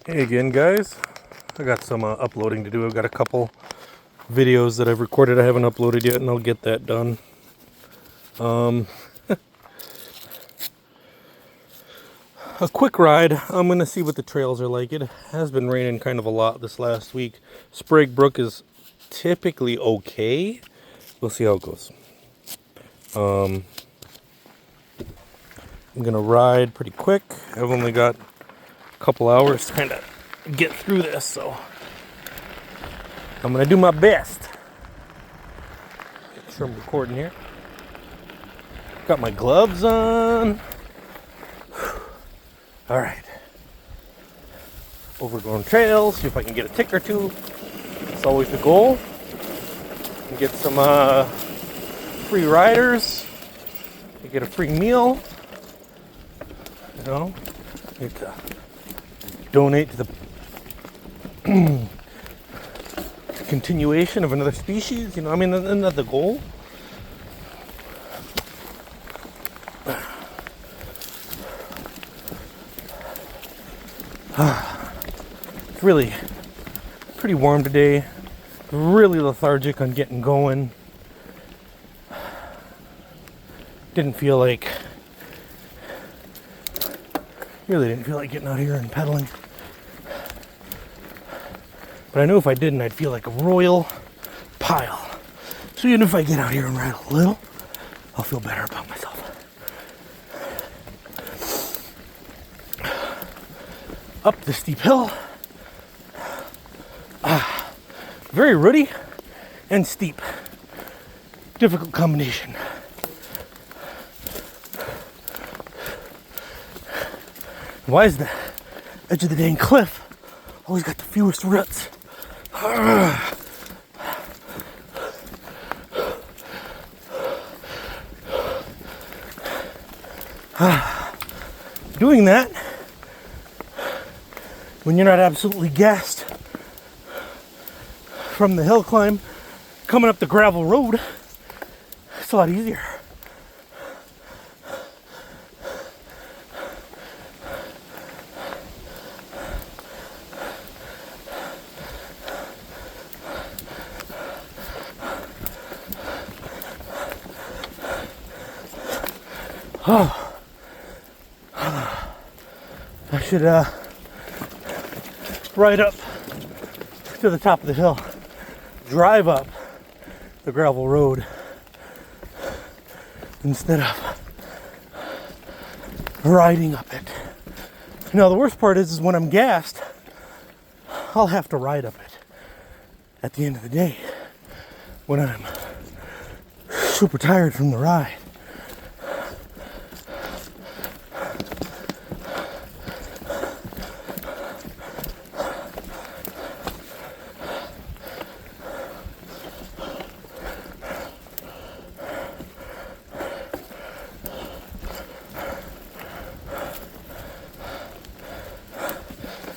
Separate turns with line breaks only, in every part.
Hey again, guys. I got some uploading to do. I've got a couple videos that I've recorded I haven't uploaded yet, and I'll get that done. A quick ride. I'm going to see what the trails are like. It has been raining kind of a lot this last week. Sprague Brook is typically okay. We'll see how it goes. I'm going to ride pretty quick. I've only got a couple hours to kind of get through this, so I'm going to do my best. Make sure I'm recording here. Got my gloves on. All right. Overgrown trails. See if I can get a tick or two. It's always the goal. And get some free riders. You get a free meal. You know, get to donate to the continuation of another species. You know, I mean, isn't that the goal? It's really pretty warm today. Really lethargic on getting going. Didn't feel like getting out here and pedaling. But I know if I didn't, I'd feel like a royal pile. So even if I get out here and ride a little, I'll feel better about myself. Up the steep hill. Very rooty and steep. Difficult combination. Why is the edge of the dang cliff always got the fewest roots? Doing that when you're not absolutely gassed from the hill climb coming up the gravel road, it's a lot easier. Oh, I should ride up to the top of the hill, drive up the gravel road instead of riding up it. Now the worst part is when I'm gassed, I'll have to ride up it at the end of the day when I'm super tired from the ride.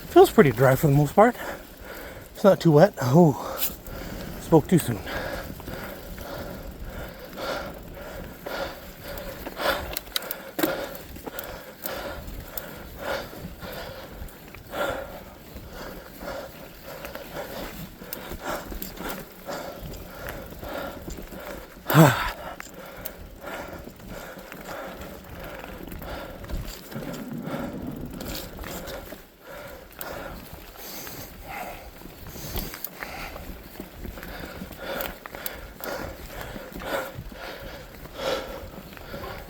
Feels pretty dry for the most part. It's not too wet. Oh, spoke too soon.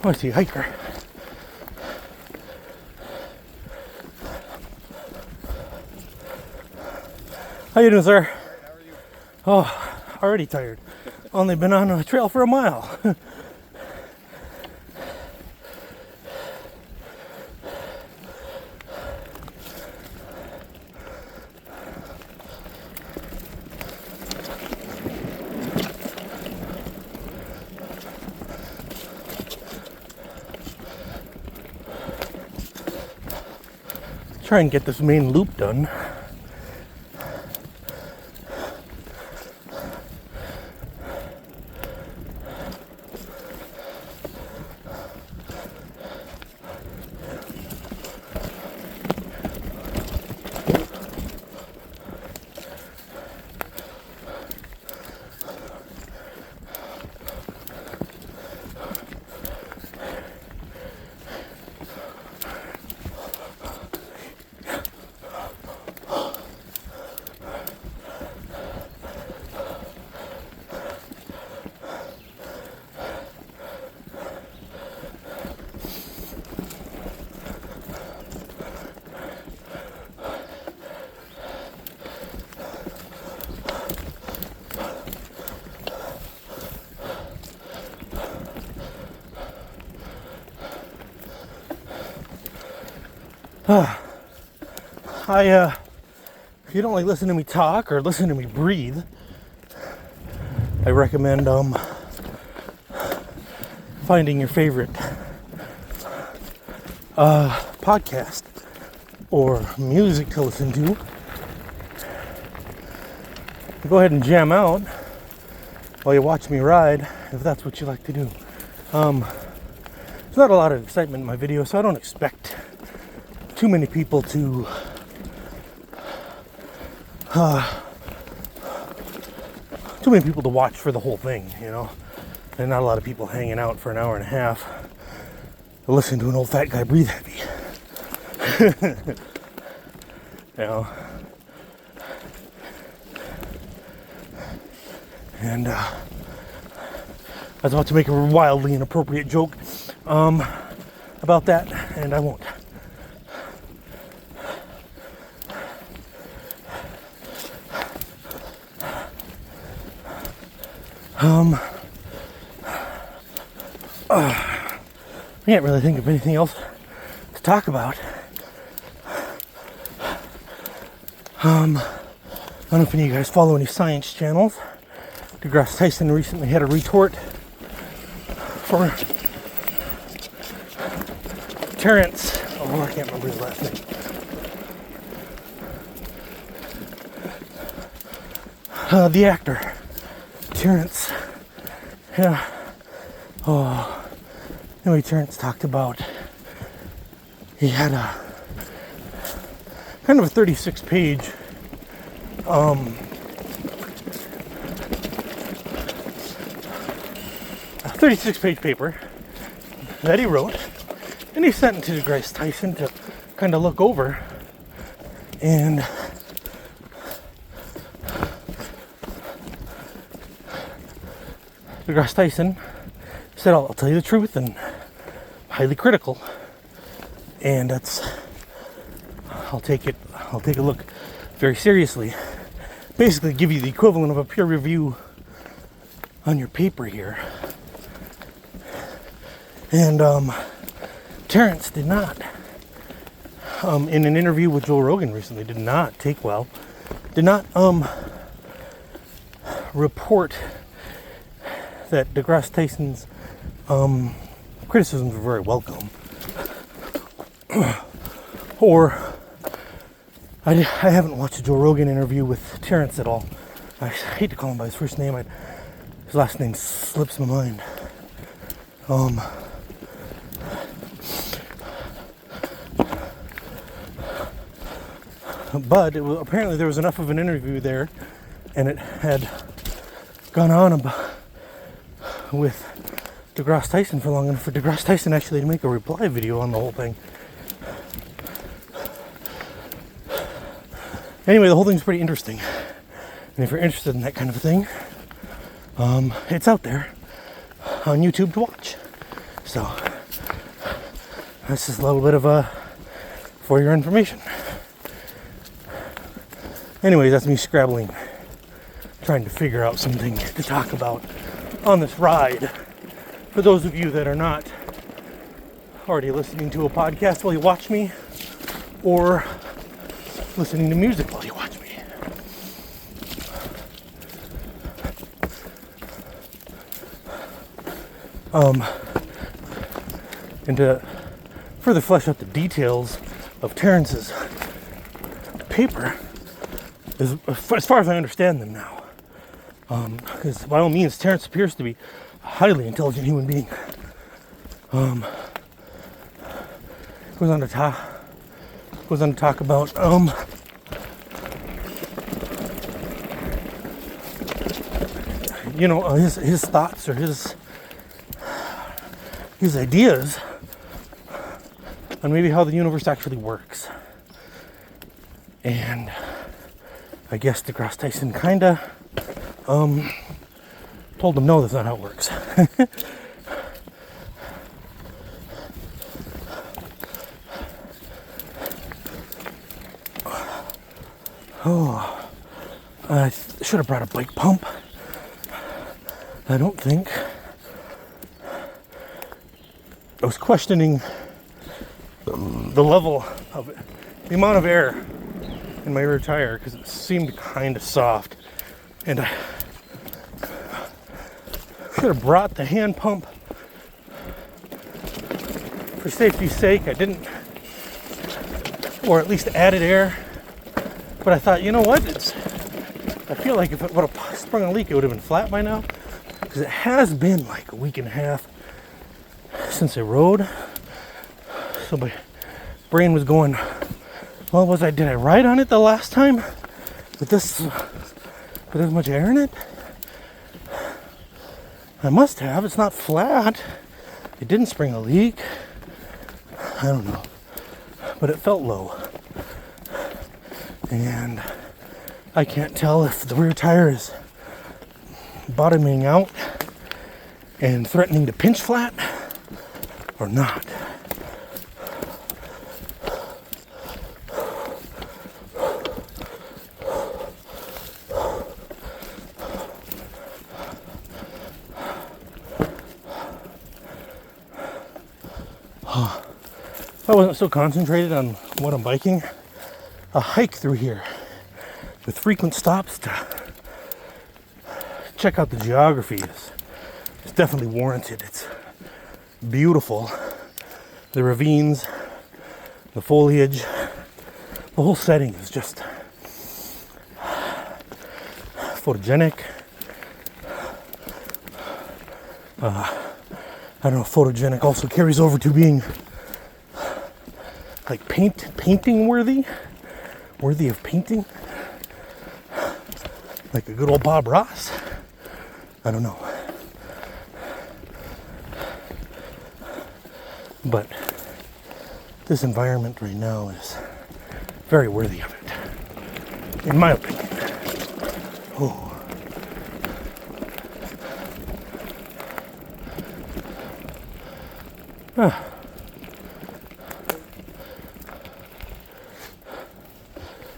I see a hiker. How you doing, sir?
How are you?
Oh, already tired. Only been on a trail for a mile. Try and get this main loop done. If you don't like listening to me talk or listen to me breathe, I recommend finding your favorite podcast or music to listen to. Go ahead and jam out while you watch me ride, if that's what you like to do. There's not a lot of excitement in my video, so I don't expect too many people to watch for the whole thing, you know. And not a lot of people hanging out for an hour and a half to listen to an old fat guy breathe heavy. You know. And I was about to make a wildly inappropriate joke about that, and I won't. I can't really think of anything else to talk about. I don't know if any of you guys follow any science channels. DeGrasse Tyson recently had a retort for Terrence. Oh, I can't remember his last name. The actor. Terrence. Yeah. Oh. Anyway, Terrence talked about he had a kind of a 36-page a 36-page paper that he wrote, and he sent it to DeGrasse Tyson to kind of look over. And DeGrasse Tyson said, I'll tell you the truth, and highly critical. And I'll take a look very seriously. Basically give you the equivalent of a peer review on your paper here. And Terrence did not, in an interview with Joe Rogan recently, did not report that DeGrasse Tyson's criticisms were very welcome. Or I haven't watched a Joe Rogan interview with Terrence at all. I hate to call him by his first name. His last name slips my mind. But apparently there was enough of an interview there, and it had gone on with DeGrasse Tyson for long enough for DeGrasse Tyson actually to make a reply video on the whole thing. Anyway, the whole thing's pretty interesting. And if you're interested in that kind of a thing, it's out there on YouTube to watch. So, that's just a little bit of for your information. Anyways, that's me scrabbling, trying to figure out something to talk about on this ride. For those of you that are not already listening to a podcast while you watch me, or listening to music while you watch me. And to further flesh out the details of Terrence's paper, as far as I understand them now, because by all means Terrence appears to be a highly intelligent human being. Goes on to talk about his thoughts or his ideas on maybe how the universe actually works. And I guess DeGrasse Tyson kinda told him no, that's not how it works. Oh, I should have brought a bike pump. I don't think. I was questioning the level of it, the amount of air in my rear tire, because it seemed kind of soft. And I should have brought the hand pump for safety's sake. I didn't, or at least added air. But I thought, you know what? I feel like if it would have sprung a leak, it would have been flat by now. Because it has been like a week and a half since I rode. So my brain was going, well, did I ride on it the last time? With this much air in it? I must have. It's not flat. It didn't spring a leak. I don't know. But it felt low. And I can't tell if the rear tire is bottoming out and threatening to pinch flat or not. If I wasn't so concentrated on what I'm biking, a hike through here with frequent stops to check out the geography is definitely warranted. It's beautiful. The ravines, the foliage, the whole setting is just photogenic. I don't know if photogenic also carries over to being like painting worthy of painting, like a good old Bob Ross. I don't know, but this environment right now is very worthy of it, in my opinion. Oh.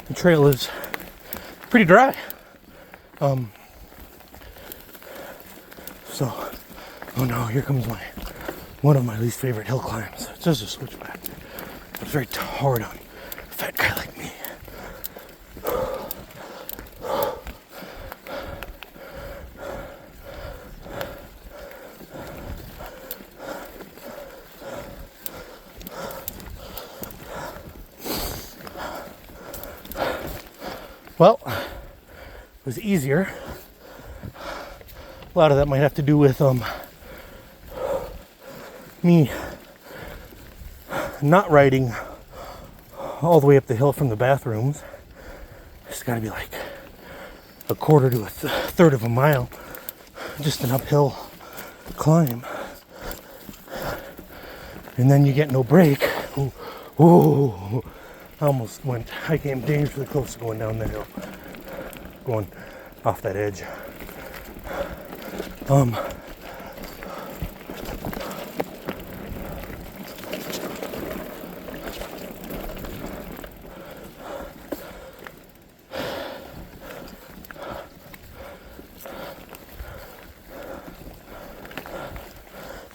The trail is pretty dry. So, oh no, here comes one of my least favorite hill climbs. It's just a switchback. But it's very hard on a fat guy like me. Well, it was easier. A lot of that might have to do with me not riding all the way up the hill from the bathrooms. It's got to be like a quarter to a third of a mile, just an uphill climb, and then you get no break. Ooh. I came dangerously close to going down that hill, going off that edge.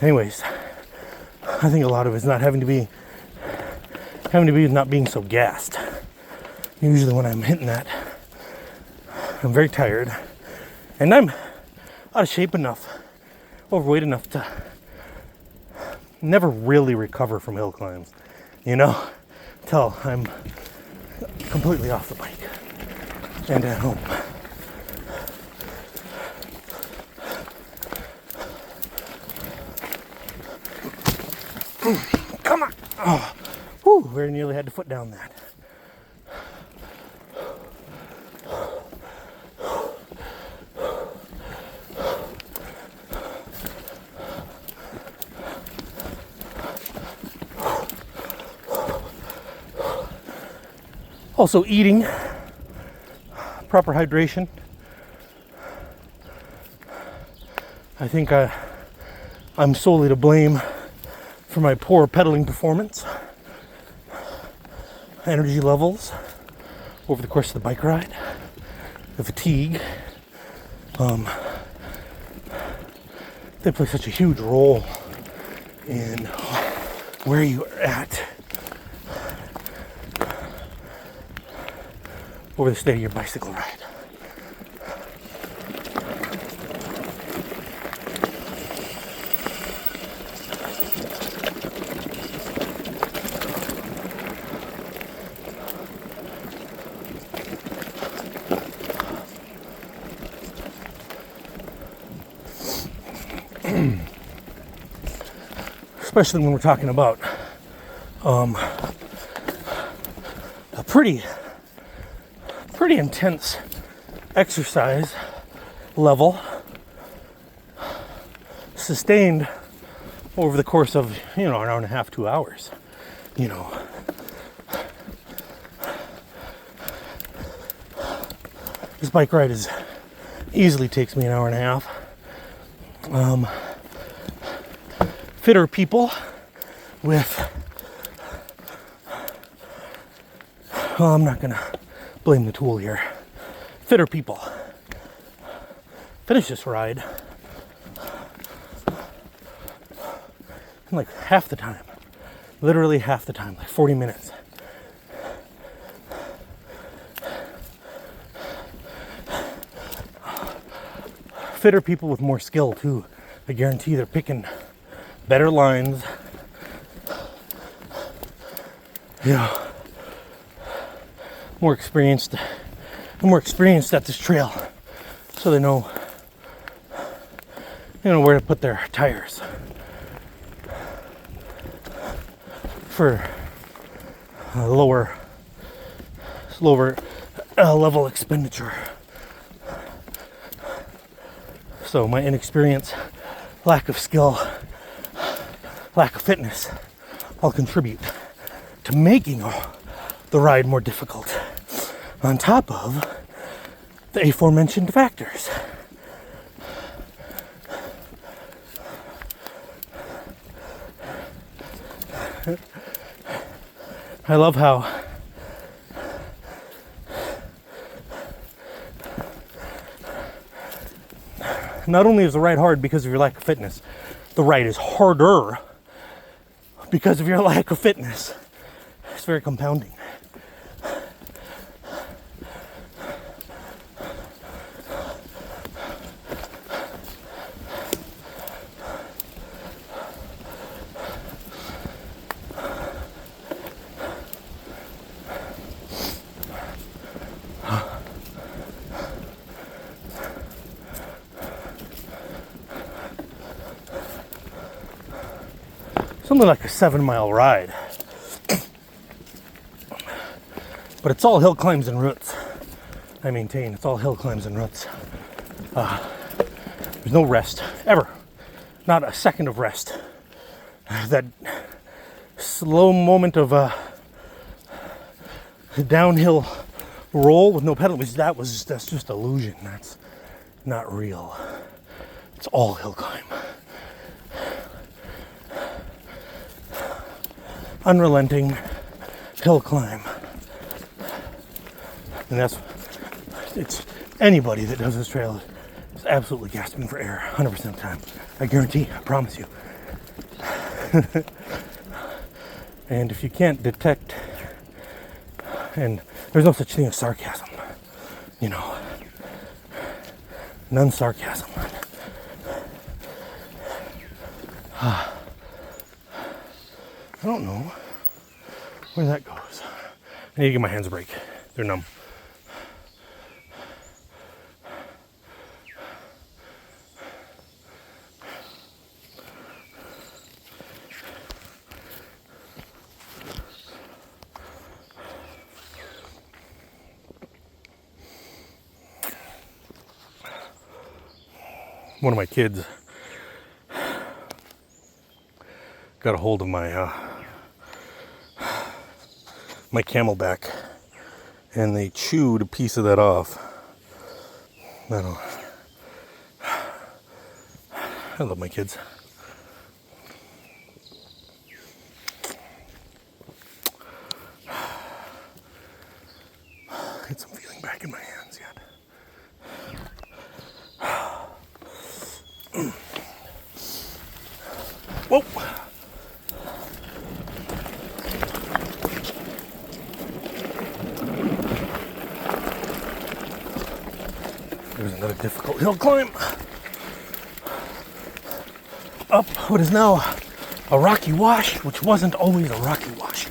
Anyways, I think a lot of it's not having to be with not being so gassed. Usually when I'm hitting that, I'm very tired, and I'm out of shape enough, overweight enough to never really recover from hill climbs, till I'm completely off the bike and at home. Come on! Oh. Whew, very nearly had to foot down that. Also eating, proper hydration. I think I'm solely to blame for my poor pedaling performance. Energy levels over the course of the bike ride, the fatigue, they play such a huge role in where you are at over the state of your bicycle ride. Especially when we're talking about a pretty intense exercise level sustained over the course of, an hour and a half, 2 hours. This bike ride easily takes me an hour and a half. Fitter people with, I'm not gonna blame the tool here. Fitter people finish this ride in like half the time, literally half the time, like 40 minutes. Fitter people with more skill too. I guarantee they're picking better lines. More experienced at this trail, so they know where to put their tires for lower level expenditure. So my inexperience, lack of skill, lack of fitness all contribute to making the ride more difficult, on top of the aforementioned factors. I love how not only is the ride hard because of your lack of fitness, the ride is harder because of your lack of fitness. It's very compounding. Something like a 7-mile ride, but it's all hill climbs and roots. I maintain it's all hill climbs and roots. There's no rest ever, not a second of rest. That slow moment of downhill roll with no pedal, that's just illusion. That's not real. It's all hill climb. Unrelenting hill climb. And it's anybody that does this trail is absolutely gasping for air 100% of the time. I guarantee, I promise you. And if you can't detect, and there's no such thing as sarcasm, none sarcasm. I don't know where that goes. I need to give my hands a break. They're numb. One of my kids got a hold of my Camelback, and they chewed a piece of that off. I love my kids. Get some feeling back in my hands yet. Whoa! another difficult hill climb up what is now a rocky wash, which wasn't always a rocky wash.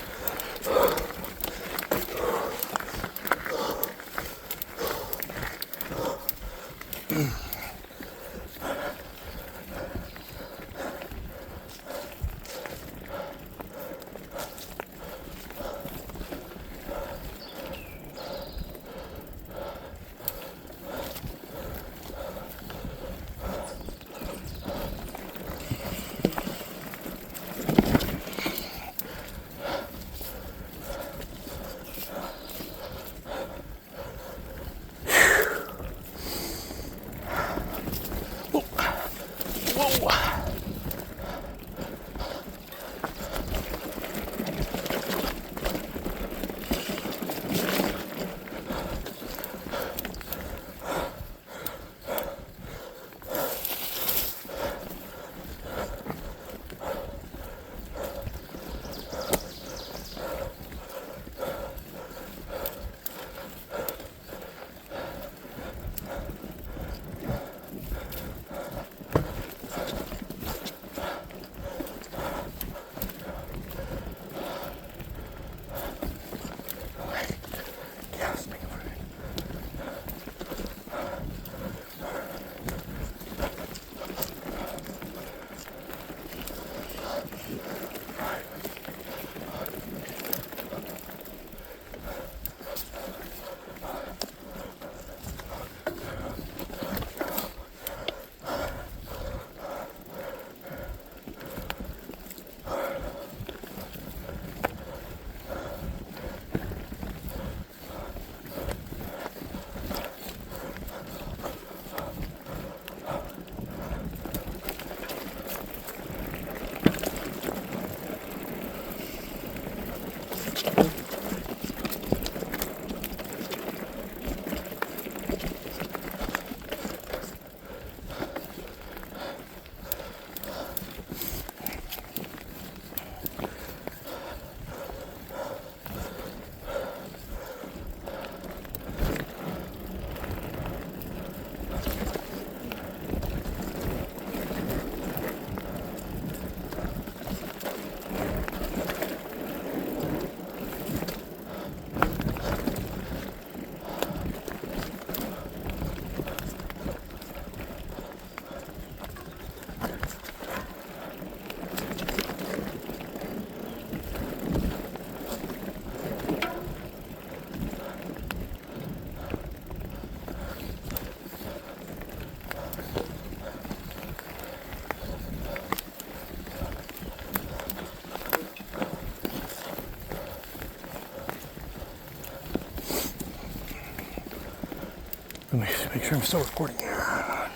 Let me make sure I'm still recording.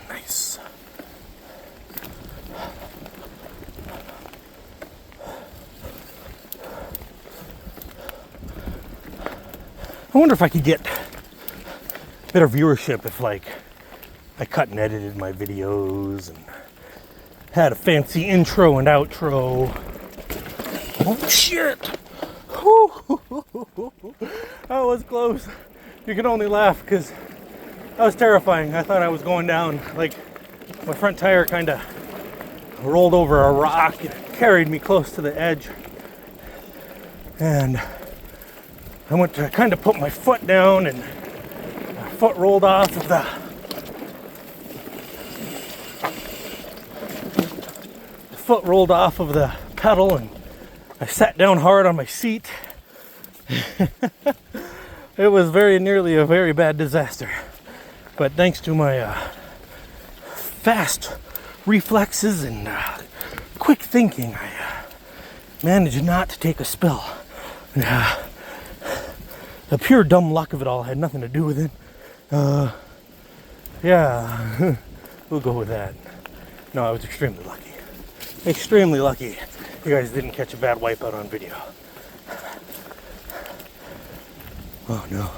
Nice. I wonder if I could get better viewership if, like, I cut and edited my videos and had a fancy intro and outro. Oh shit! That was close. You can only laugh because that was terrifying. I thought I was going down. Like, my front tire kind of rolled over a rock and carried me close to the edge. And I went to kind of put my foot down, and my foot rolled off of the pedal, and I sat down hard on my seat. It was very nearly a very bad disaster. But thanks to my fast reflexes and quick thinking, I managed not to take a spill. The pure dumb luck of it all had nothing to do with it. Yeah, we'll go with that. No, I was extremely lucky. Extremely lucky you guys didn't catch a bad wipeout on video. Oh no.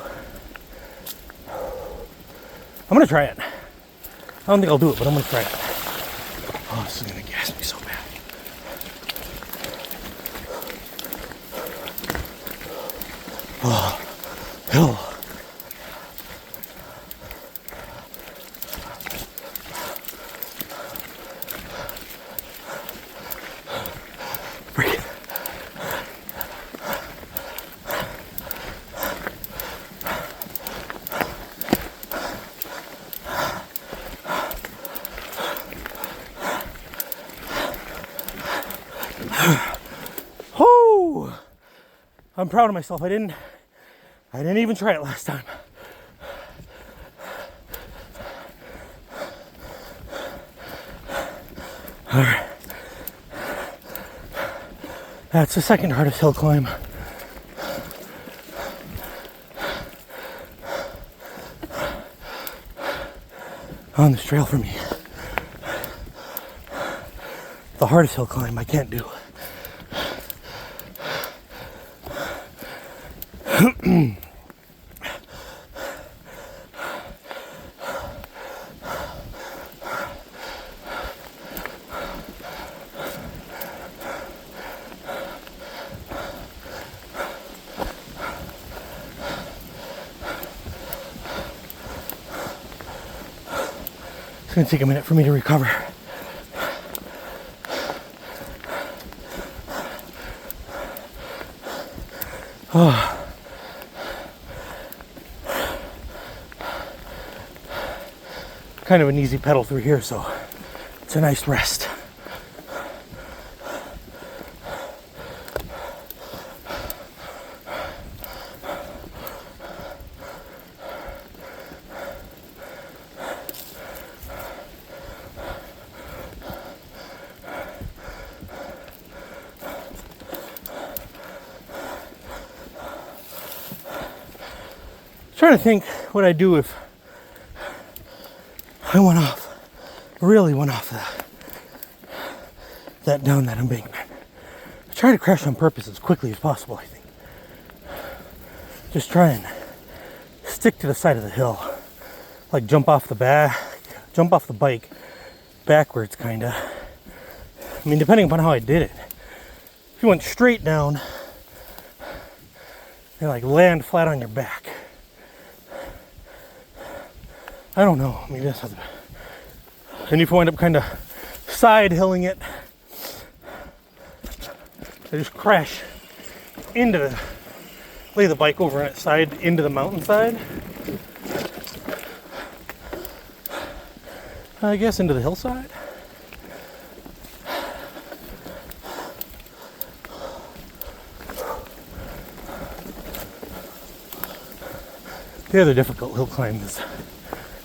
I'm gonna try it. I don't think I'll do it, but I'm gonna try it. Oh, this is gonna gas me so bad. Oh, hill. I'm proud of myself. I didn't even try it last time. All right. That's the second hardest hill climb. On this trail for me. The hardest hill climb I can't do. It's gonna take a minute for me to recover. Oh. Kind of an easy pedal through here, so it's a nice rest. Trying to think what I'd do if I really went off that down that embankment. I try to crash on purpose as quickly as possible, I think. Just try and stick to the side of the hill. Like jump off the bike backwards, kinda. I mean, depending upon how I did it. If you went straight down, you like land flat on your back. I don't know. Maybe that's not the best. And if you wind up kind of side hilling it, I just crash lay the bike over on its side into the mountainside. I guess into the hillside. The other difficult hill climb is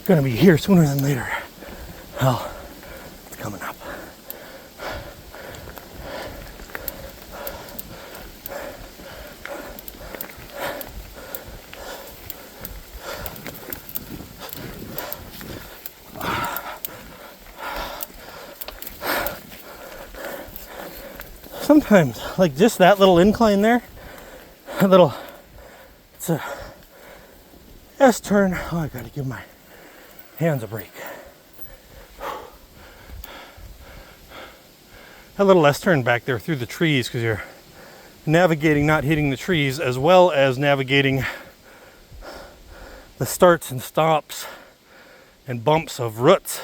going to be here sooner than later. Well, it's coming up. Sometimes, like just that little incline there, it's a S-turn. Oh, I gotta give my hands a break. That little S-turn back there through the trees, because you're navigating not hitting the trees, as well as navigating the starts and stops and bumps of roots.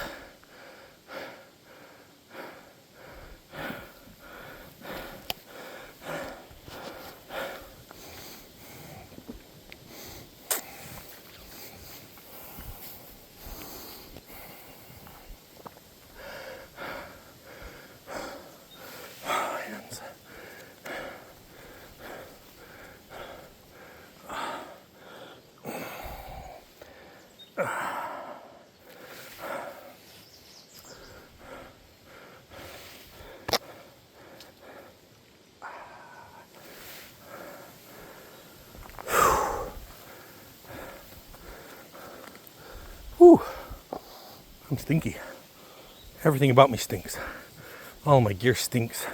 Whew. I'm stinky. Everything about me stinks. All my gear stinks.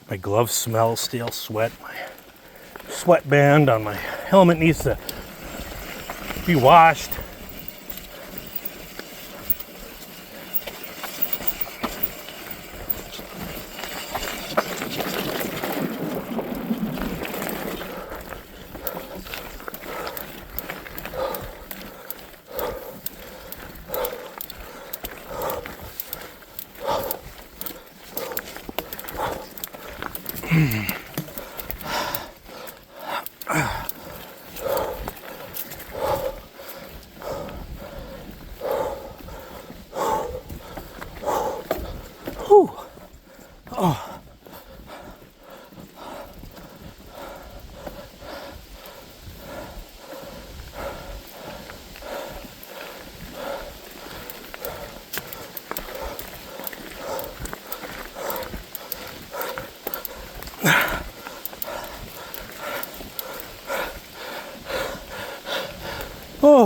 My gloves smell stale sweat. My sweatband on my helmet needs to be washed.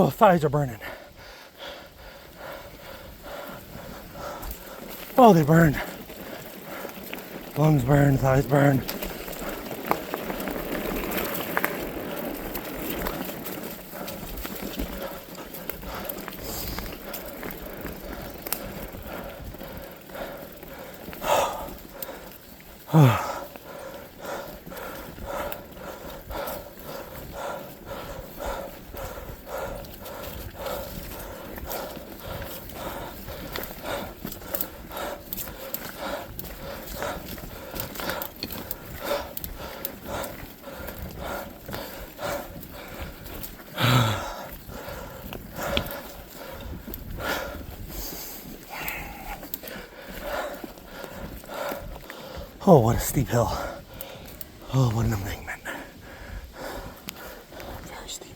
Oh, thighs are burning. Oh, they burn. Lungs burn, thighs burn. Oh, what a steep hill. Oh, what an embankment. Very steep.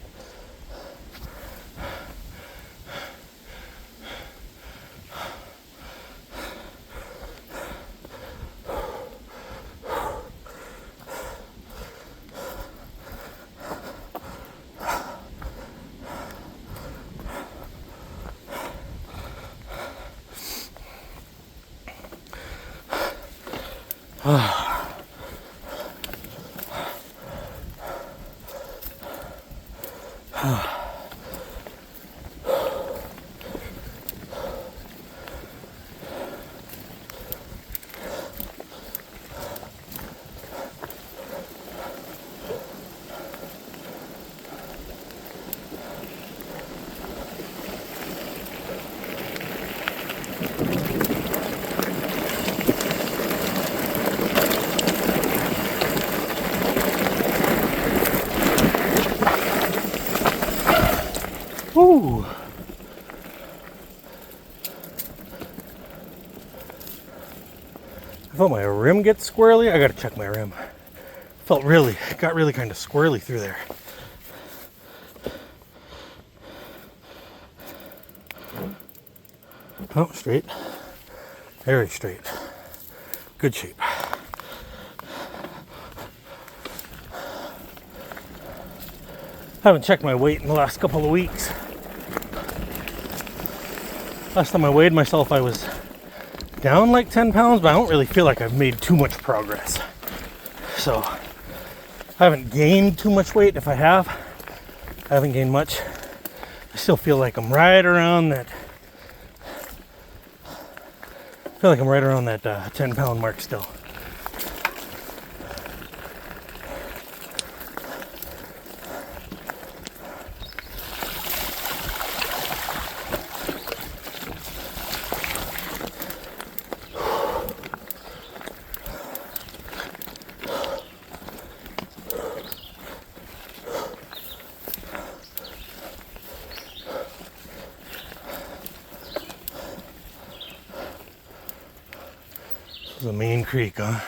Woo! I felt my rim get squirrely. I gotta check my rim. Got really kind of squirrely through there. Oh, straight. Very straight. Good shape. Haven't checked my weight in the last couple of weeks. Last time I weighed myself, I was down like 10 pounds, but I don't really feel like I've made too much progress. So, I haven't gained too much weight. If I have, I haven't gained much. I still feel like I'm right around that. I feel like I'm right around that 10-pound mark still. This is a main creek, huh?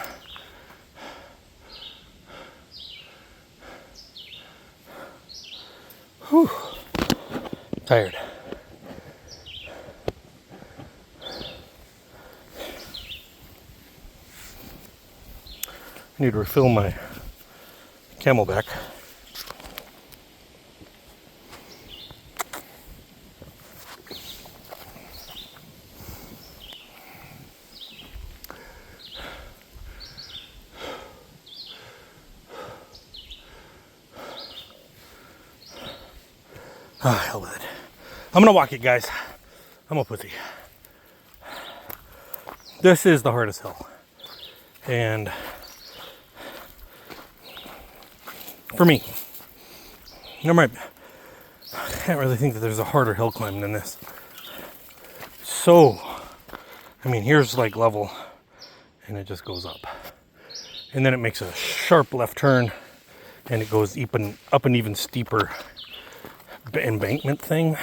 Whew. Tired. I need to refill my Camelback. Ah, hell with it. I'm gonna walk it, guys. I'm a pussy. This is the hardest hill. And for me, I can't really think that there's a harder hill climb than this. So, I mean, here's like level, and it just goes up. And then it makes a sharp left turn, and it goes up an even steeper embankment thing.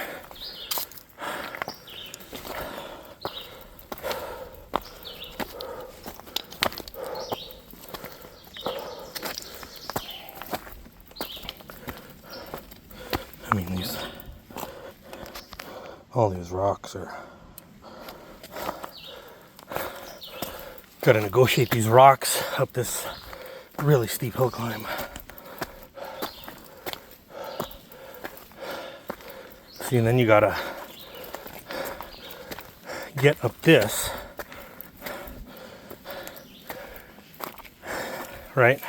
I mean, all these rocks are, gotta negotiate these rocks up this really steep hill climb. See, and then you gotta get up this, right?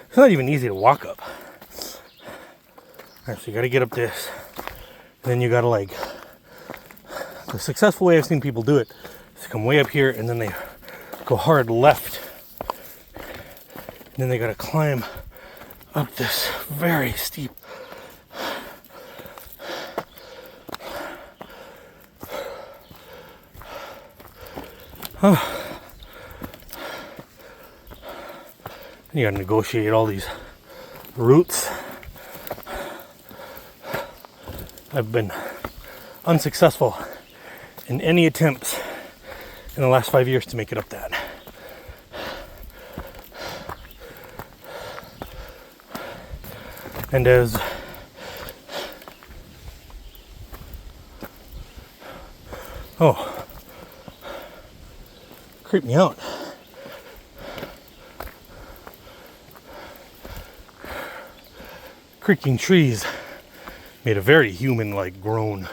It's not even easy to walk up. Alright, so you gotta get up this. And then you gotta, like, the successful way I've seen people do it is to come way up here and then they go hard left. And then they gotta climb up this very steep. You gotta negotiate all these routes. I've been unsuccessful in any attempts in the last 5 years to make it up that. And as creep me out. Creaking trees made a very human-like groan.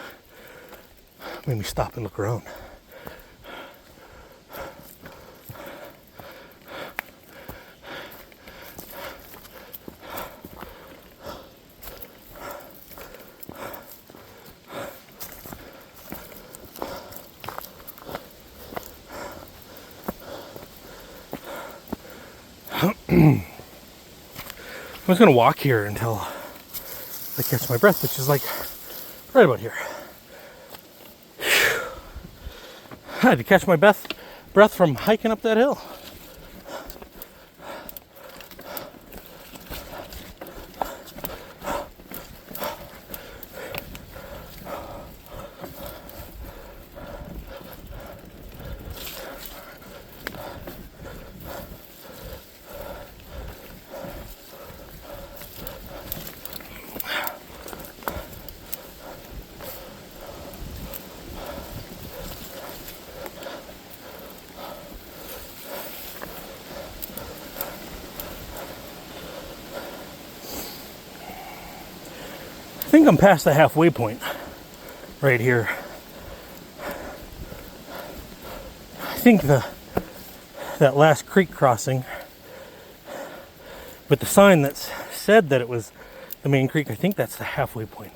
Made me stop and look around. I'm just gonna walk here until I catch my breath, which is like right about here. I had to catch my breath from hiking up that hill. I think I'm past the halfway point right here. I think that last creek crossing with the sign that said that it was the main creek, I think that's the halfway point.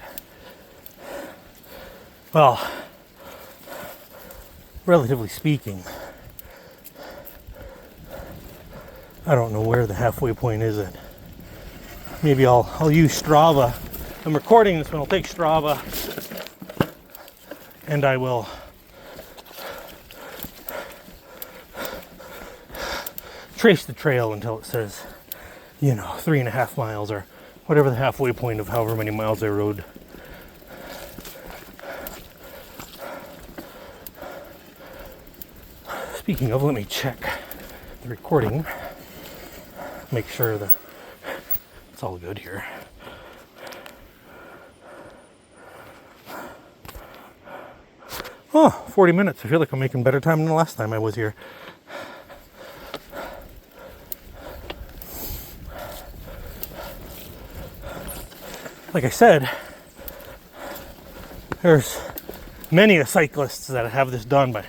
Well, relatively speaking, I don't know where the halfway point is at. Maybe I'll use Strava. I'm recording this one. I'll take Strava and I will trace the trail until it says, 3.5 miles or whatever the halfway point of however many miles I rode. Speaking of, let me check the recording. Make sure that it's all good here. Oh, 40 minutes. I feel like I'm making better time than the last time I was here. Like I said, there's many cyclists that have this done by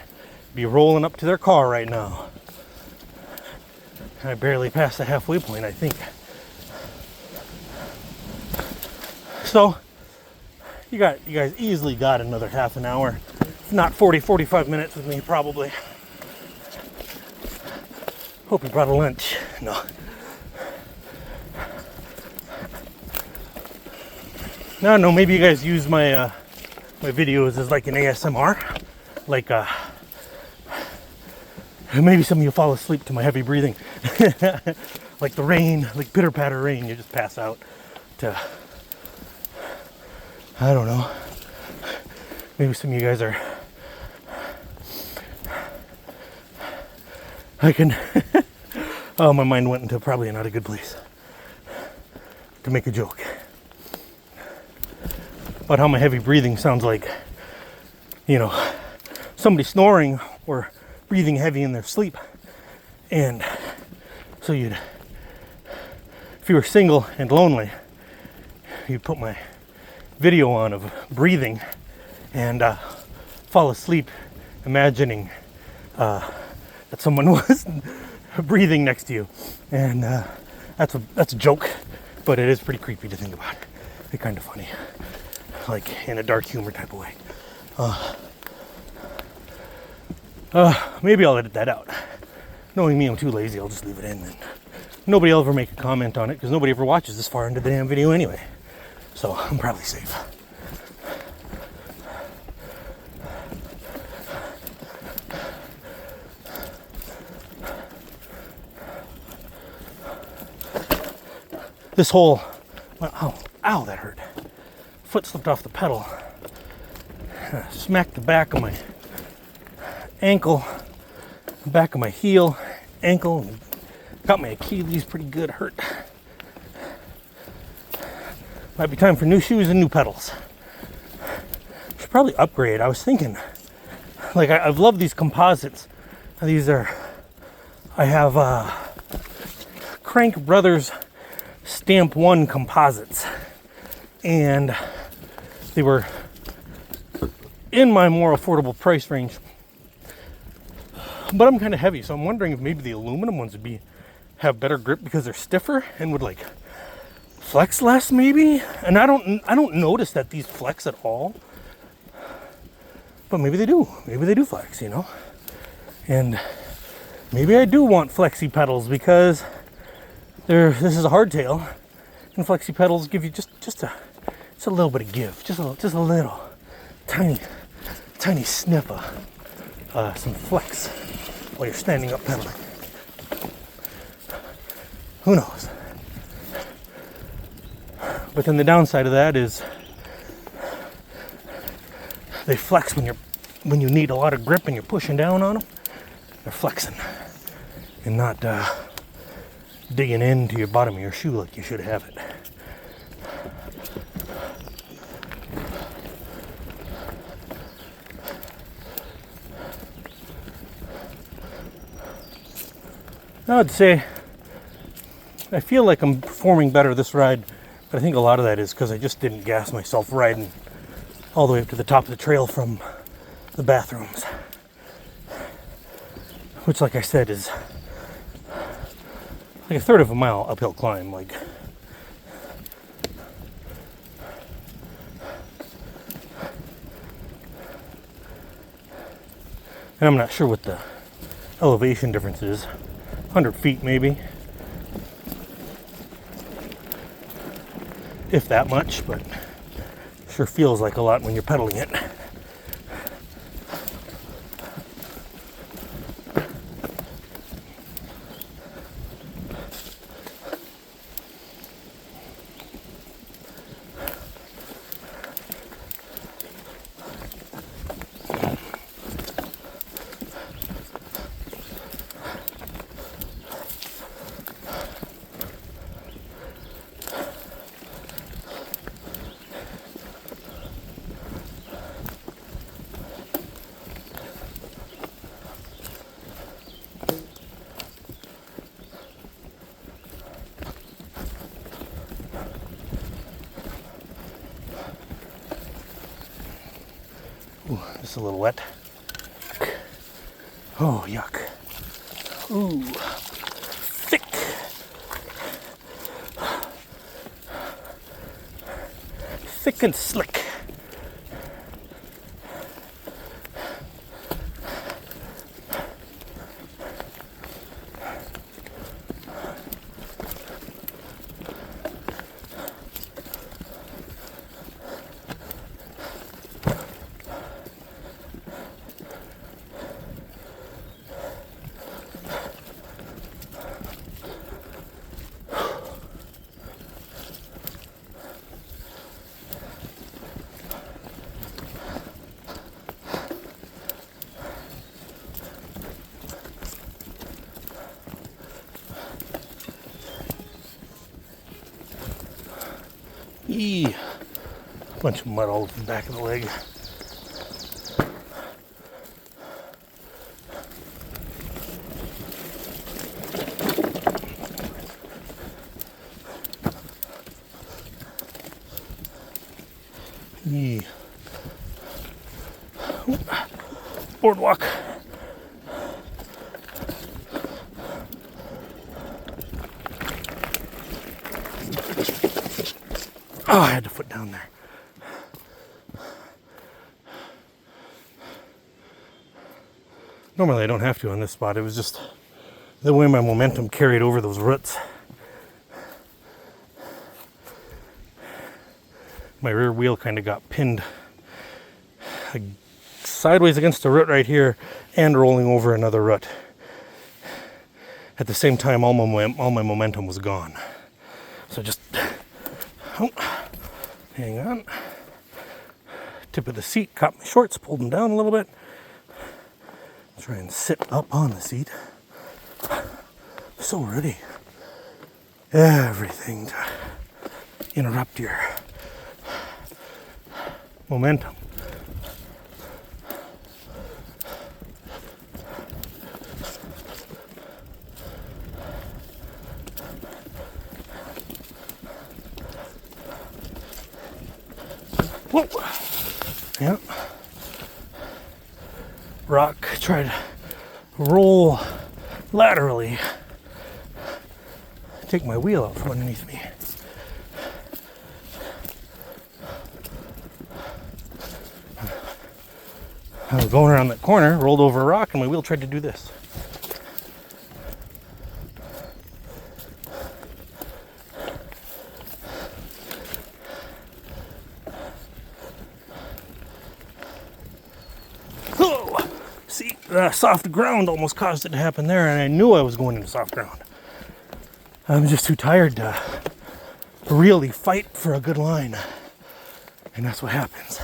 be rolling up to their car right now. I barely passed the halfway point, I think. So, you guys easily got another half an hour. Not 45 minutes with me, probably. Hope you brought a lunch. No. I don't know, maybe you guys use my my videos as like an ASMR. Like, maybe some of you fall asleep to my heavy breathing. Like the rain, like pitter-patter rain, you just pass out to, I don't know. Maybe some of you guys are, oh, my mind went into probably not a good place to make a joke about how my heavy breathing sounds like, somebody snoring or breathing heavy in their sleep. And so if if you were single and lonely, you'd put my video on of breathing and fall asleep imagining that someone was breathing next to you. And that's a joke, but it is pretty creepy to think about. It's kind of funny, like in a dark humor type of way. Maybe I'll edit that out. Knowing me, I'm too lazy. I'll just leave it in, and nobody will ever make a comment on it because nobody ever watches this far into the damn video anyway. So I'm probably safe. This hole, ow, that hurt. Foot slipped off the pedal. Smacked the back of my ankle, back of my heel, ankle, and got my Achilles pretty good hurt. Might be time for new shoes and new pedals. Should probably upgrade. I was thinking, like, I've loved these composites. These are, I have Crank Brothers Stamp 1 composites, and they were in my more affordable price range, but I'm kind of heavy, so I'm wondering if maybe the aluminum ones would have better grip because they're stiffer and would like flex less maybe. And I don't notice that these flex at all, but maybe they do flex, you know. And maybe I do want flexi pedals because this is a hardtail, and flexi pedals give you just a little bit of give, just a little tiny snip of some flex while you're standing up pedaling. Who knows? But then the downside of that is they flex when you need a lot of grip and you're pushing down on them. They're flexing and not digging into your bottom of your shoe like you should have it. I would say I feel like I'm performing better this ride, but I think a lot of that is because I just didn't gas myself riding all the way up to the top of the trail from the bathrooms, which, like I said, is like a third of a mile uphill climb. Like, and I'm not sure what the elevation difference is. 100 feet maybe, if that much, but sure feels like a lot when you're pedaling it. Ooh, just a little wet. Oh, yuck. Ooh, thick. Thick and slick. Eee, bunch of mud all over the back of the leg. boardwalk. Oh, I had to foot down there. Normally I don't have to on this spot. It was just the way my momentum carried over those roots. My rear wheel kind of got pinned sideways against the root right here and rolling over another root. At the same time, all my momentum was gone. So just, oh, hang on. Tip of the seat, caught my shorts, pulled them down a little bit. Try and sit up on the seat. So ready. Everything to interrupt your momentum. Whoa. Yep. Rock, try to roll laterally. Take my wheel out from underneath me. I was going around that corner, rolled over a rock, and my wheel tried to do this. See, soft ground almost caused it to happen there, and I knew I was going into soft ground. I'm just too tired to really fight for a good line, and that's what happens.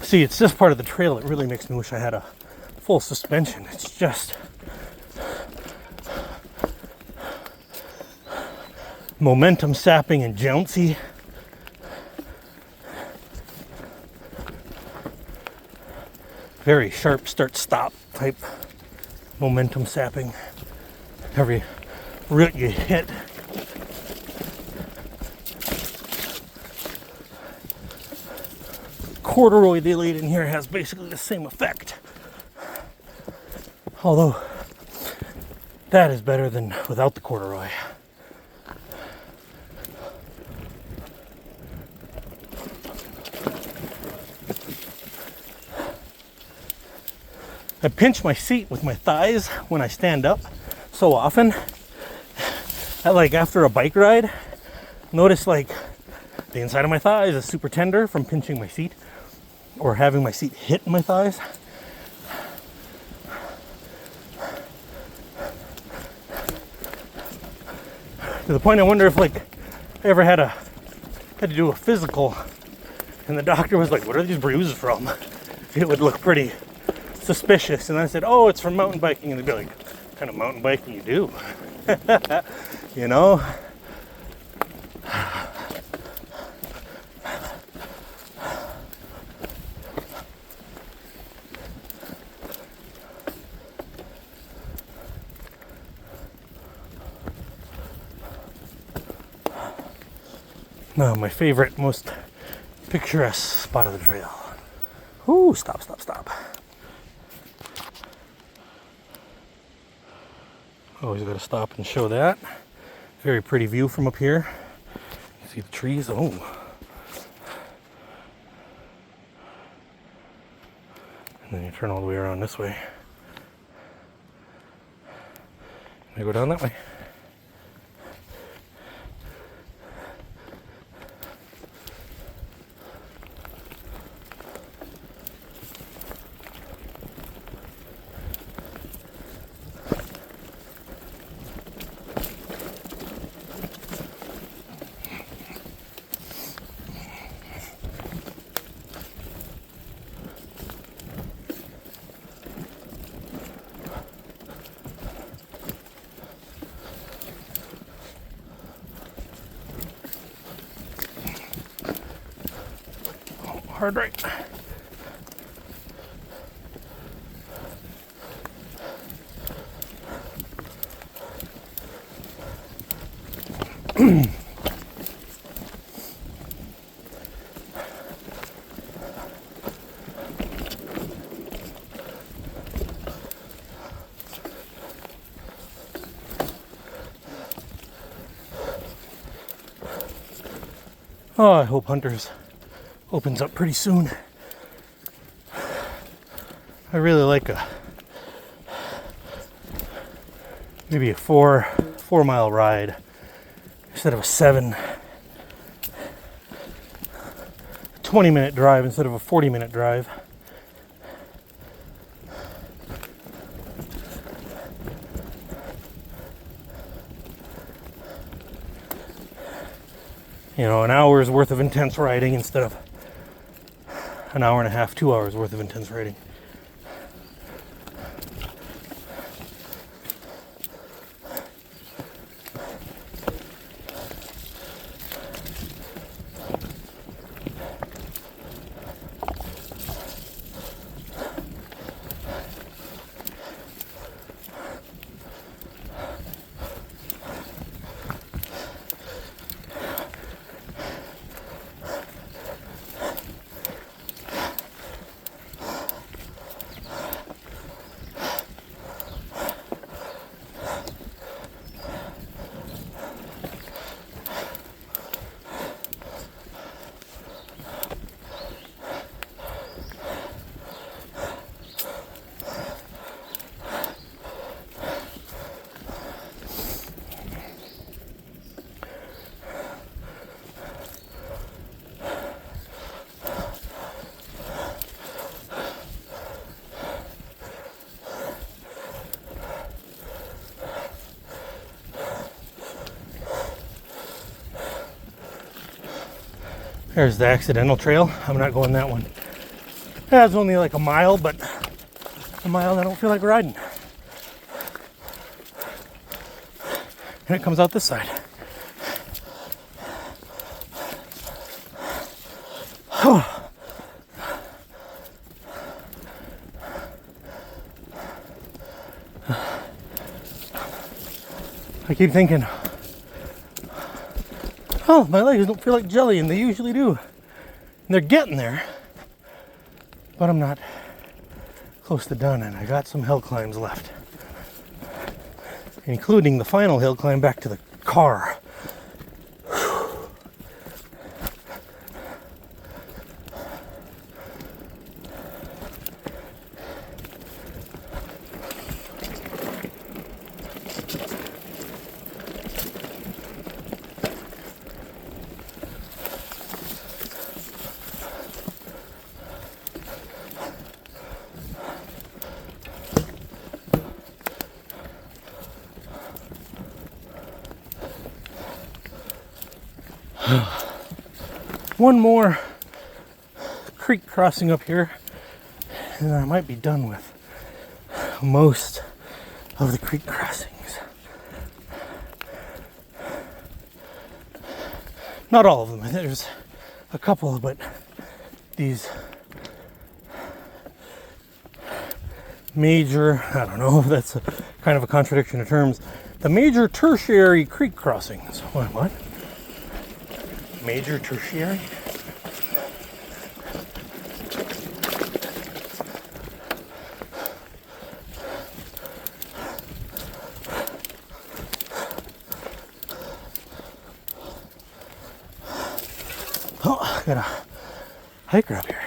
See, it's this part of the trail that really makes me wish I had a full suspension. It's just momentum sapping and jouncy. Very sharp start-stop type momentum sapping. Every root you hit. Corduroy they laid in here has basically the same effect. Although that is better than without the corduroy. I pinch my seat with my thighs when I stand up so often. Like after a bike ride, notice like the inside of my thighs is super tender from pinching my seat or having my seat hit my thighs. To the point I wonder if like I ever had to do a physical and the doctor was like, what are these bruises from? It would look pretty suspicious. And I said, oh, it's from mountain biking. And they'd be like, what kind of mountain biking you do? You know? Now, my favorite, most picturesque spot of the trail. Ooh, stop, stop, stop. Always got to stop and show that. Very pretty view from up here. You see the trees. Oh. And then you turn all the way around this way. And I go down that way. hard right. Oh, I hope Hunters opens up pretty soon. I really like maybe a 4 mile ride instead of a 20-minute drive instead of a 40-minute drive. You know, an hour's worth of intense riding instead of an hour and a half, 2 hours worth of intense riding. There's the accidental trail. I'm not going that one. That's only like a mile, but a mile I don't feel like riding. And it comes out this side. I keep thinking, oh, my legs don't feel like jelly, and they usually do. And they're getting there, but I'm not close to done, and I got some hill climbs left, including the final hill climb back to the car. One more creek crossing up here, and I might be done with most of the creek crossings. Not all of them. There's a couple, but these major, I don't know if that's kind of a contradiction of terms, the major tertiary creek crossings. What? Major tertiary? Oh, I got a hiker up here.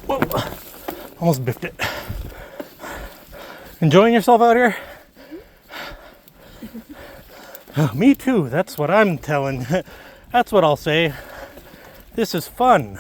Whoa, almost biffed it. Enjoying yourself out here? Oh, me too, that's what I'm telling. That's what I'll say. This is fun.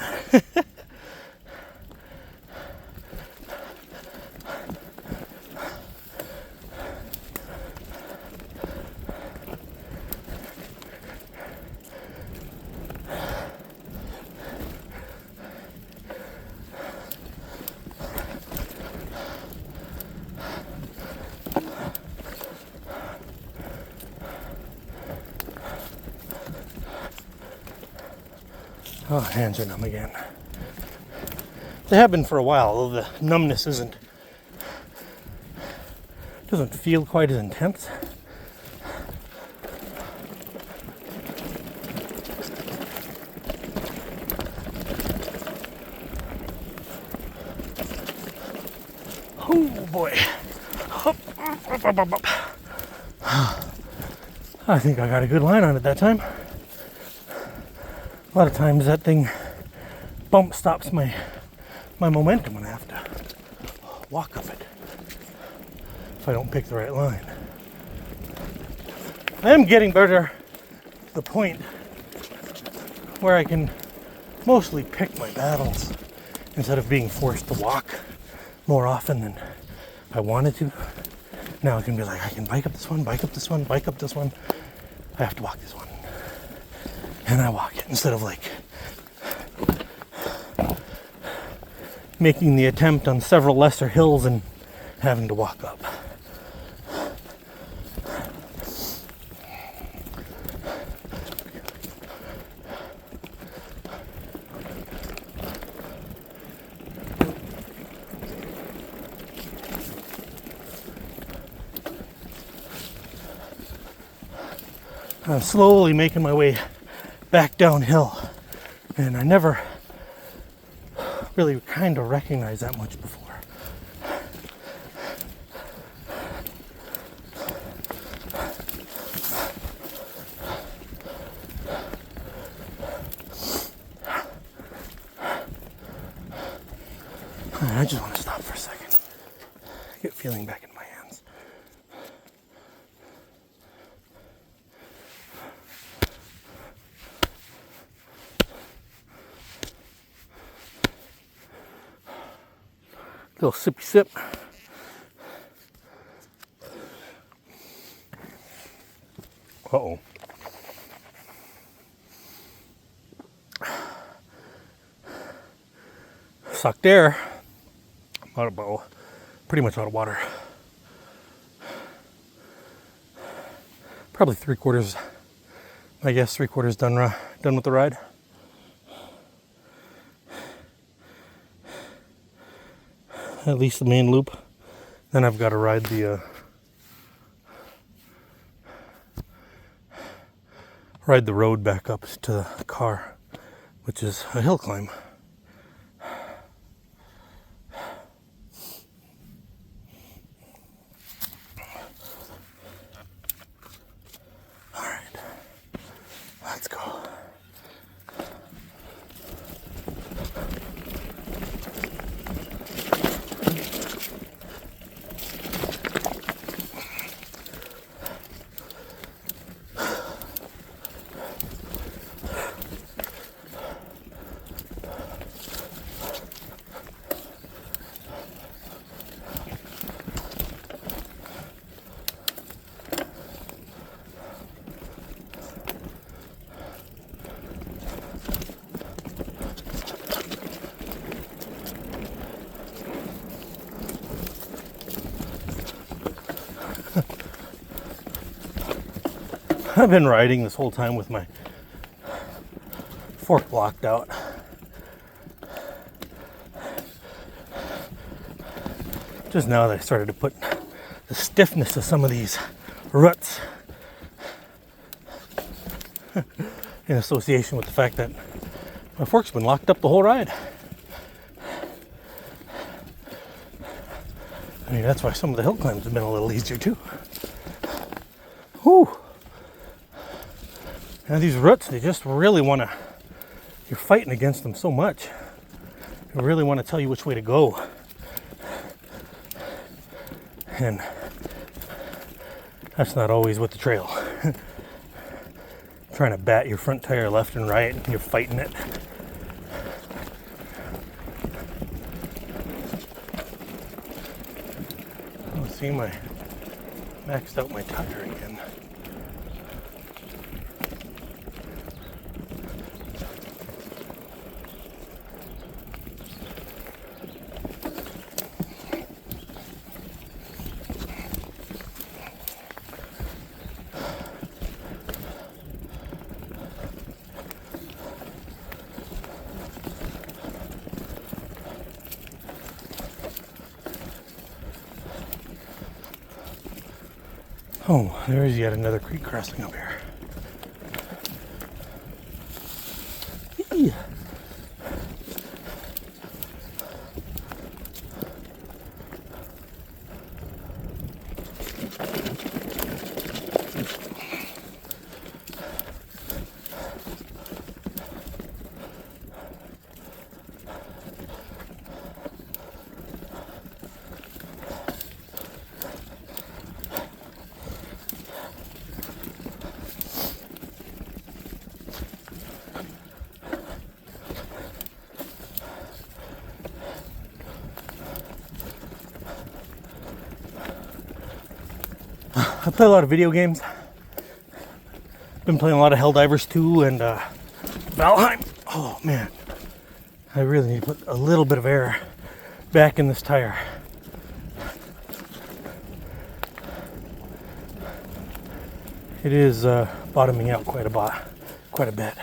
Oh, hands are numb again. They have been for a while, although the numbness doesn't feel quite as intense. Oh boy. Up, up, up, up, up. I think I got a good line on it that time. A lot of times that thing bump stops my momentum when I have to walk up it if I don't pick the right line. I am getting better to the point where I can mostly pick my battles instead of being forced to walk more often than I wanted to. Now I can be like, I can bike up this one, bike up this one, bike up this one. I have to walk this one. And I walk it instead of like making the attempt on several lesser hills and having to walk up. I'm slowly making my way back downhill, and I never really kind of recognized that much before. I just want to stop for a second, get feeling back in my hands. Little sippy sip. Uh-oh. Sucked air. Pretty much out of water. Probably 3/4, I guess 3/4 done with the ride. At least the main loop. Then I've got to ride the road back up to the car, which is a hill climb. All right, let's go. I've been riding this whole time with my fork blocked out. Just now that I started to put the stiffness of some of these ruts in association with the fact that my fork's been locked up the whole ride. I mean, that's why some of the hill climbs have been a little easier too. Whew. Now these ruts, they just really want to, you're fighting against them so much. They really want to tell you which way to go. And that's not always with the trail. Trying to bat your front tire left and right, and you're fighting it. Oh, see, maxed out my tire again. Oh, there is yet another creek crossing up here. Eee. I play a lot of video games. Been playing a lot of Helldivers 2 and Valheim. Oh man, I really need to put a little bit of air back in this tire. It is bottoming out quite a bit.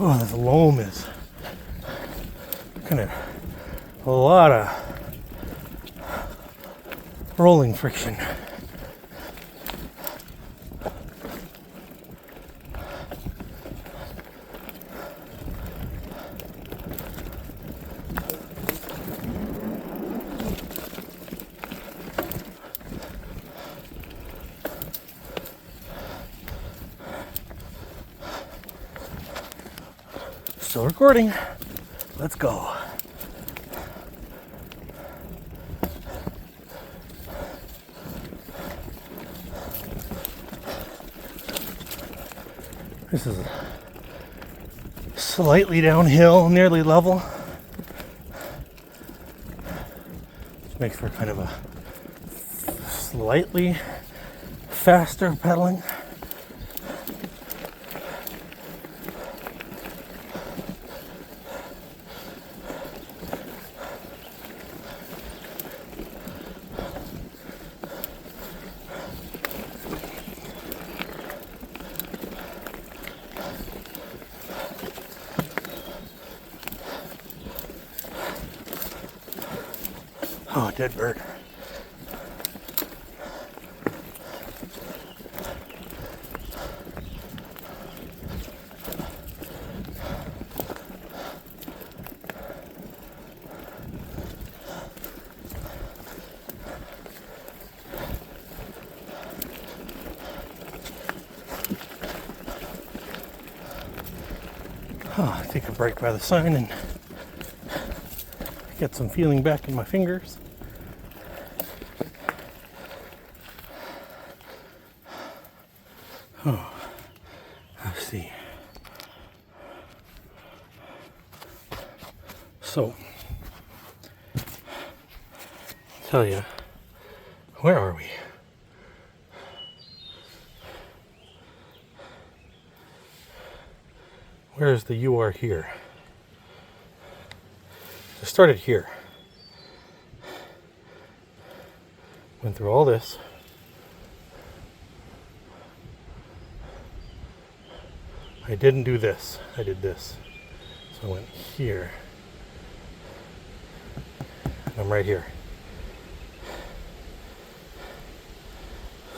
Oh, this loam is kind of a lot of rolling friction. Still recording. Let's go. This is slightly downhill, nearly level. Which makes for kind of a slightly faster pedaling. Oh, dead bird. Oh, take a break by the sign and get some feeling back in my fingers. Oh, let's see. So, tell you, where are we? Where's the you are here? I started here. Went through all this. I didn't do this. I did this. So I went here. And I'm right here.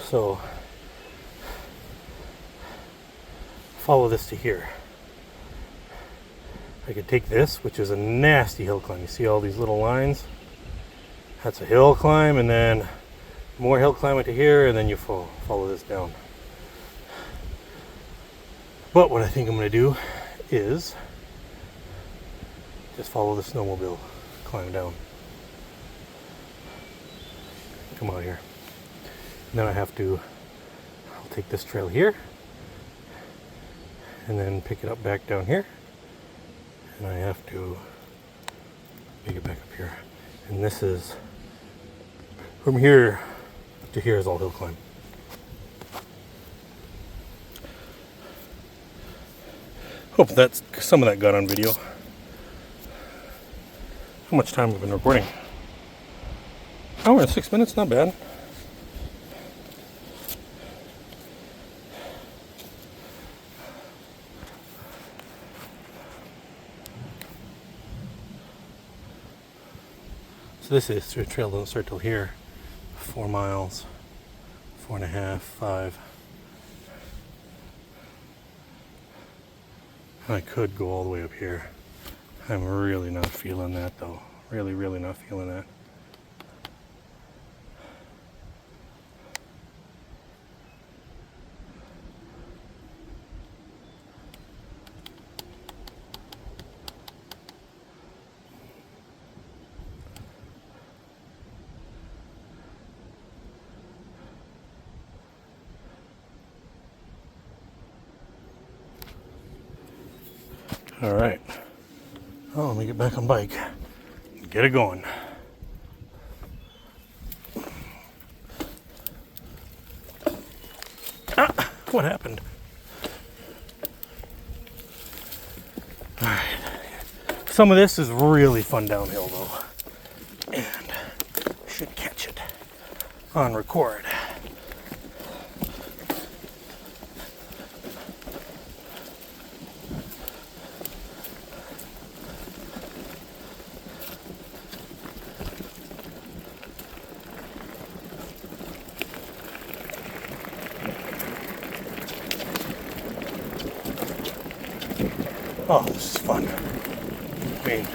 So follow this to here. I could take this, which is a nasty hill climb. You see all these little lines? That's a hill climb, and then more hill climbing to here, and then you follow this down. But what I think I'm going to do is just follow the snowmobile climb down. Come out here. And then I'll take this trail here, and then pick it up back down here. And I have to pick it back up here. And this is, from here to here is all hill climb. Hope that's some of that got on video. How much time we've been recording? Hour and 6 minutes, not bad. So this is the trail don't start till here. 4 miles, 4.5, 5. I could go all the way up here. I'm really not feeling that though. Really not feeling that. All right. Oh, let me get back on bike. Get it going. Ah, what happened? All right. Some of this is really fun downhill though, and I should catch it on record. Oh, this is fun. I mean,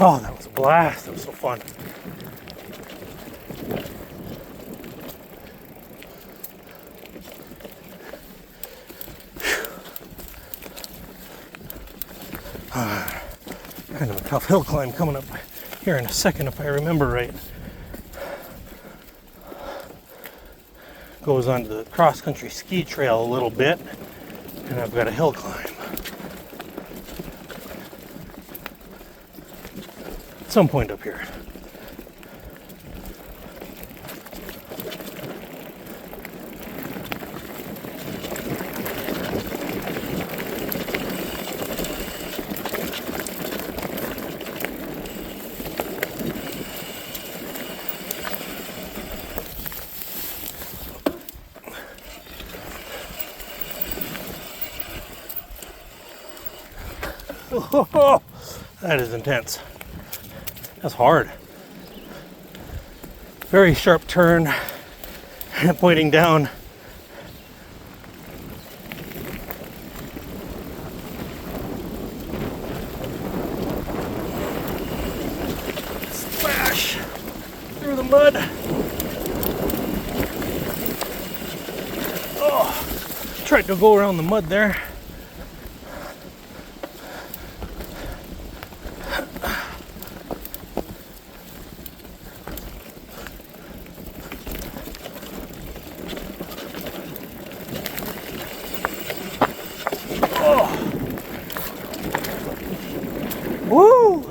oh, that was a blast. That was so fun. Kind of a tough hill climb coming up here in a second, if I remember right. Goes onto the cross-country ski trail a little bit, and I've got a hill climb. At some point up here. Oh, that is intense. That's hard. Very sharp turn, pointing down. Splash through the mud. Oh, tried to go around the mud there. Woo!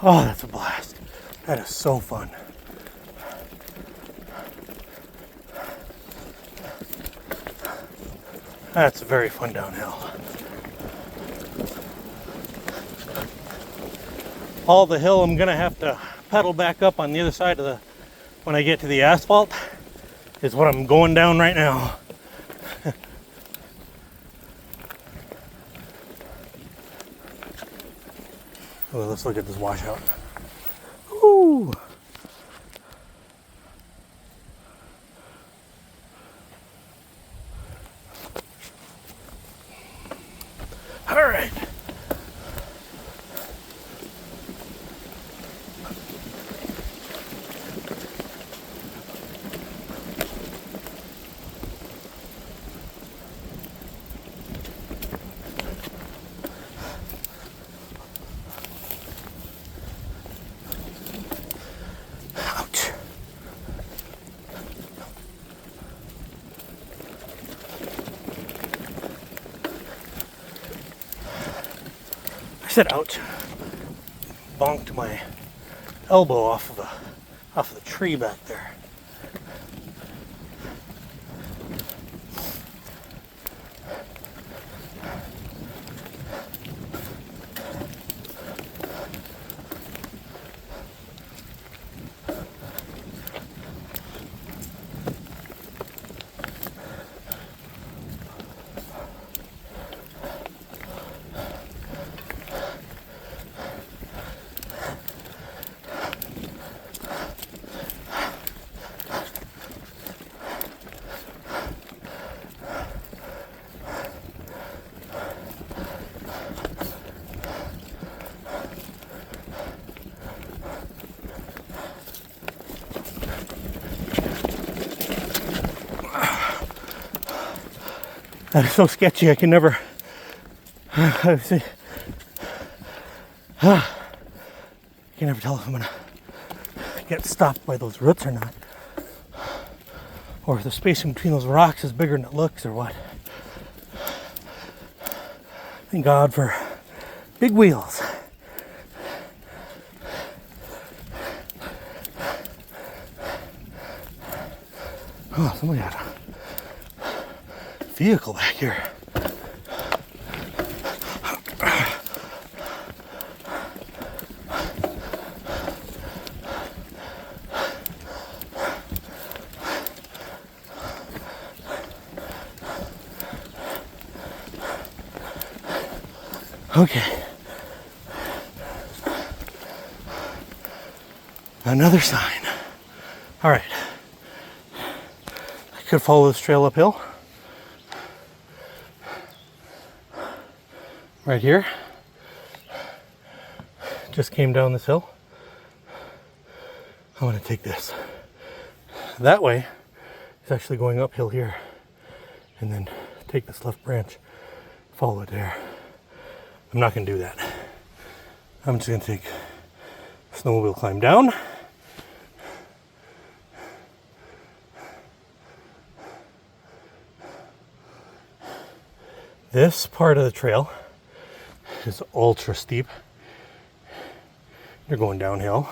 Oh, that's a blast. That is so fun. That's very fun downhill. All the hill I'm gonna have to pedal back up on the other side of the, when I get to the asphalt, is what I'm going down right now. Well, let's look at this washout. Woo! All right. said, ouch. Bonked my elbow off of the tree back there. That is so sketchy, I can never I can never tell if I'm gonna get stopped by those roots or not. Or if the spacing between those rocks is bigger than it looks or what. Thank God for big wheels. Oh, somebody had a vehicle back here. Okay. Another sign. All right. I could follow this trail uphill. Right here. Just came down this hill. I'm going to take this. That way, it's actually going uphill here. And then take this left branch, follow it there. I'm not going to do that. I'm just going to take a snowmobile climb down. This part of the trail is ultra steep. You're going downhill.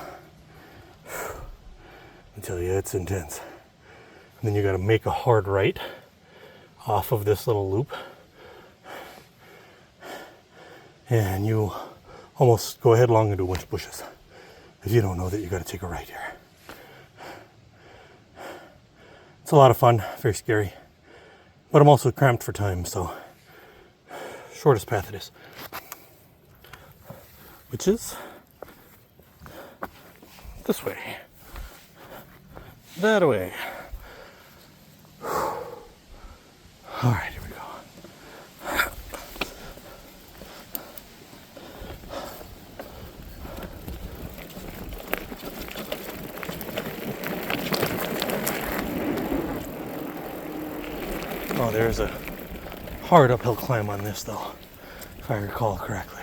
I tell you, it's intense. And then you got to make a hard right off of this little loop. And you almost go headlong into a bunch of bushes if you don't know that you got to take a right here. It's a lot of fun, very scary, but I'm also cramped for time, so shortest path it is, which is this way, that way. All right, here we go. Oh, there's a hard uphill climb on this though, if I recall correctly.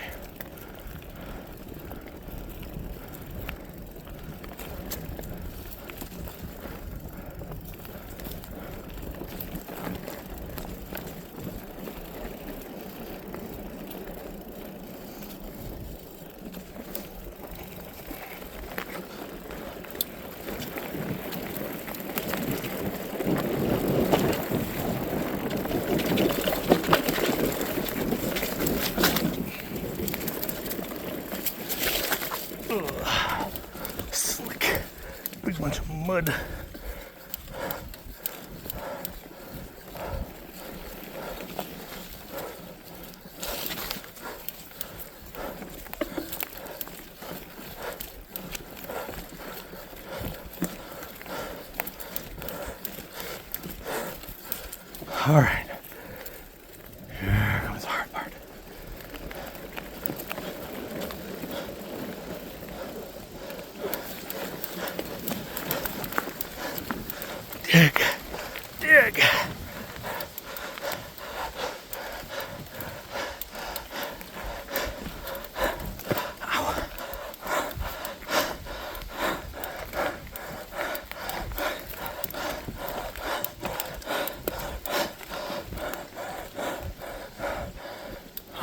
Slick, big bunch of mud. All right, here comes the hard part. Dig, dig.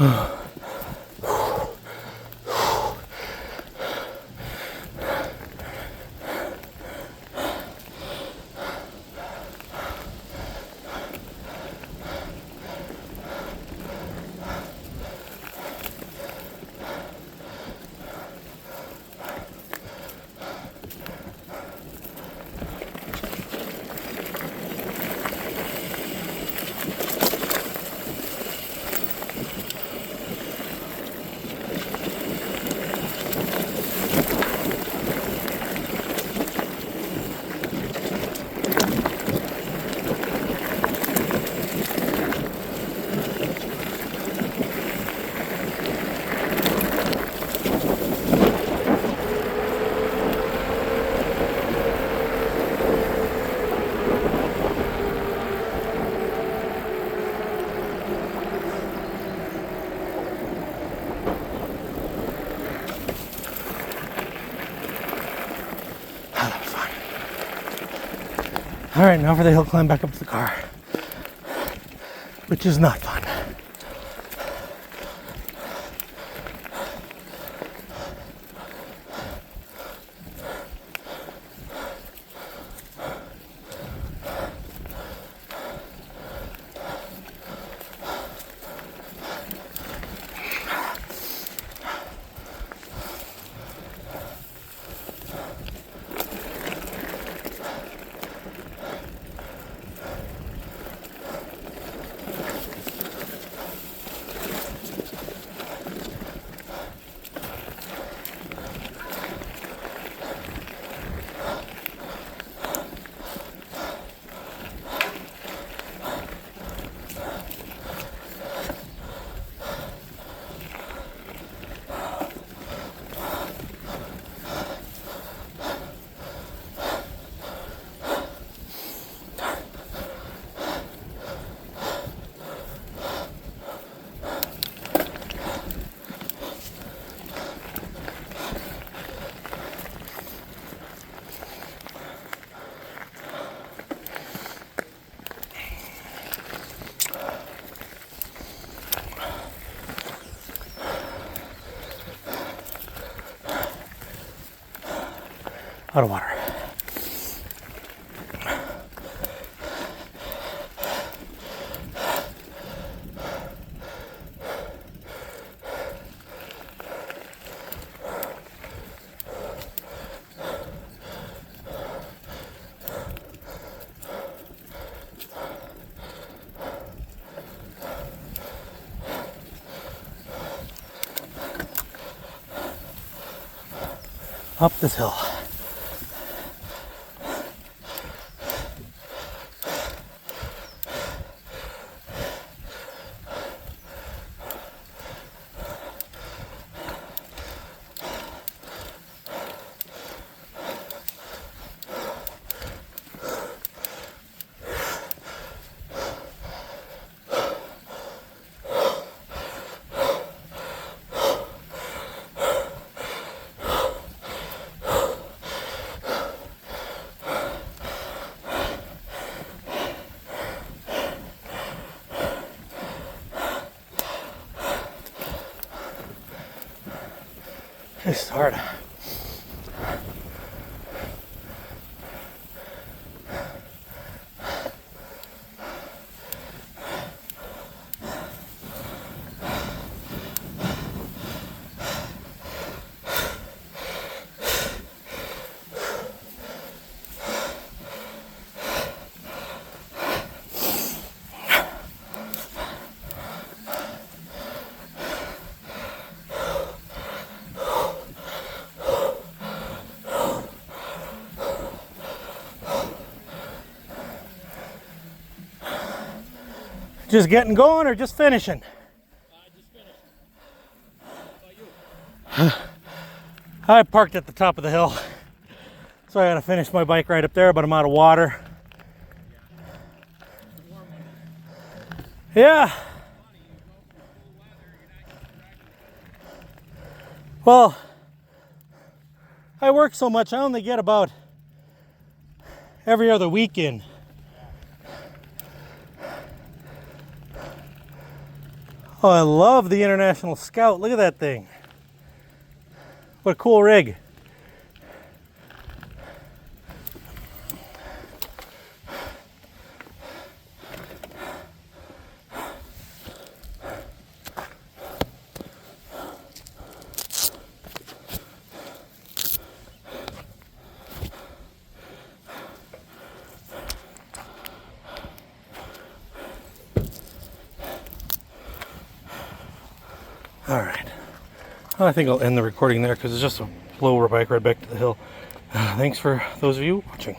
Ow. All right, now for the hill climb back up to the car, which is not fun. Out of water. Up this hill. It's hard. Just getting going or just finishing?
Just finished. How about you?
I parked at the top of the hill, so I gotta finish my bike ride up there, but I'm out of water. Yeah. Well, I work so much, I only get about every other weekend. Oh, I love the International Scout. Look at that thing. What a cool rig. All right. Well, I think I'll end the recording there because it's just a lower bike ride back to the hill. Thanks for those of you watching.